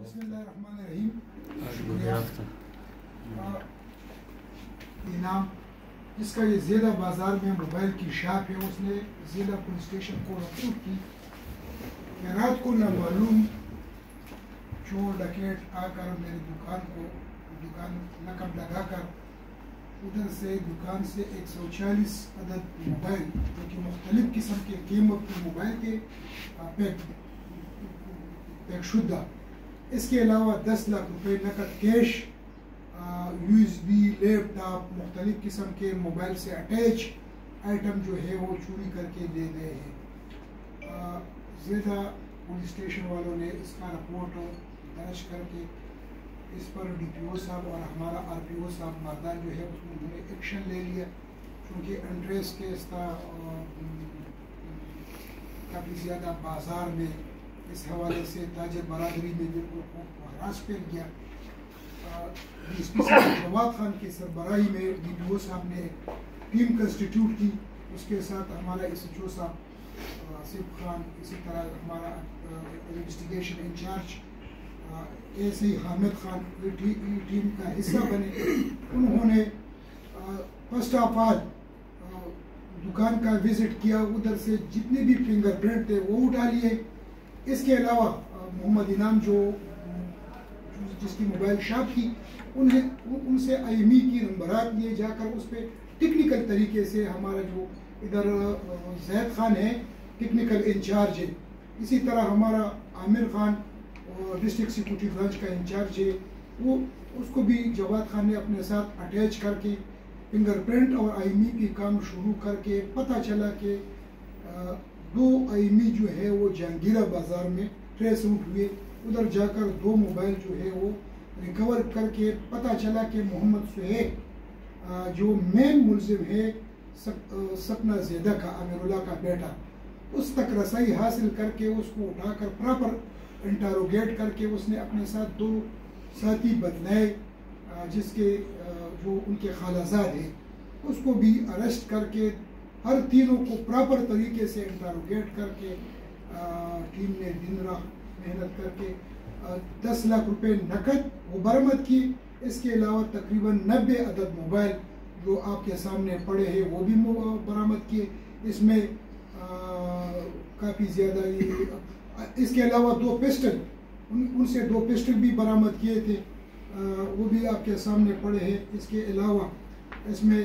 بسم اللہ الرحمن الرحیم. انعام جس کا یہ زیدہ بازار میں موبائل کی شاپ ہے، اس نے زیدہ پولیس اسٹیشن کو رپورٹ کی کہ رات کو نامعلوم چور ڈکیٹ آ کر میری دکان نقب لگا کر ادھر سے دکان سے 140 عدد موبائل جو کہ مختلف قسم کے قیمت کے موبائل کے پیک شدہ، اس کے علاوہ 10 لاکھ روپے نقد کیش، USB لیپ ٹاپ، مختلف قسم کے موبائل سے اٹیچ آئٹم جو ہے وہ چوری کر کے لے گئے ہیں. زیدہ پولیس اسٹیشن والوں نے اس کا رپورٹ درج کر کے اس پر DPO صاحب اور ہمارا RPO صاحب مردان جو ہے اس میں انہوں نے ایکشن لے لیا، کیونکہ انٹریس کیس تھا کافی زیادہ بازار میں. اس حوالے سے تاجر برادری میں بالکل ہراس پھیل گیا. DSP صاحب جواد خان کی سربراہی میں DPO صاحب نے ایک ٹیم کنسٹیٹیوٹ کی، اس کے ساتھ ہمارا SHO صاحب آصف خان، اسی طرح ہمارا investigation in charge ASI Hamid Khan team کا حصہ بنے. انہوں نے فرسٹ آف آل دکان کا وزٹ کیا، ادھر سے جتنے بھی فنگر پرنٹ تھے وہ اٹھا لیے. اس کے علاوہ محمد انعام جس کی موبائل شاپ کی، ان سے IMEI کی نمبرات لیے جا کر اس پہ ٹیکنیکل طریقے سے ہمارا جو ادھر زید خان ہے ٹیکنیکل انچارج ہے، اسی طرح ہمارا Aamir Khan district security branch کا انچارج ہے، وہ اس کو بھی جواد خان نے اپنے ساتھ اٹیچ کر کے فنگر پرنٹ اور IMEI کی کام شروع کر کے پتہ چلا کہ 2 IMEI جو ہے وہ جہانگیرہ بازار میں ٹریس آؤٹ ہوئے. ادھر جا کر 2 موبائل جو ہے وہ ریکور کر کے پتہ چلا کہ محمد سہیل جو مین ملزم ہے سپنا زیدہ کا، امیر اللہ کا بیٹا، اس تک رسائی حاصل کر کے اس کو اٹھا کر پراپر انٹروگیٹ کر کے اس نے اپنے ساتھ 2 ساتھی بدلائے جس کے جو ان کے خالازاد ہیں، اس کو بھی اریسٹ کر کے ہر تینوں کو پراپر طریقے سے انٹروگیٹ کر کے ٹیم نے دن رات محنت کر کے 10 لاکھ روپے نقد وہ برآمد کی. اس کے علاوہ تقریباً 90 عدد موبائل جو آپ کے سامنے پڑے ہیں وہ بھی برآمد کیے. اس میں کافی زیادہ اس کے علاوہ 2 پسٹل، ان سے 2 پسٹل بھی برآمد کیے تھے، وہ بھی آپ کے سامنے پڑے ہیں. اس کے علاوہ اس میں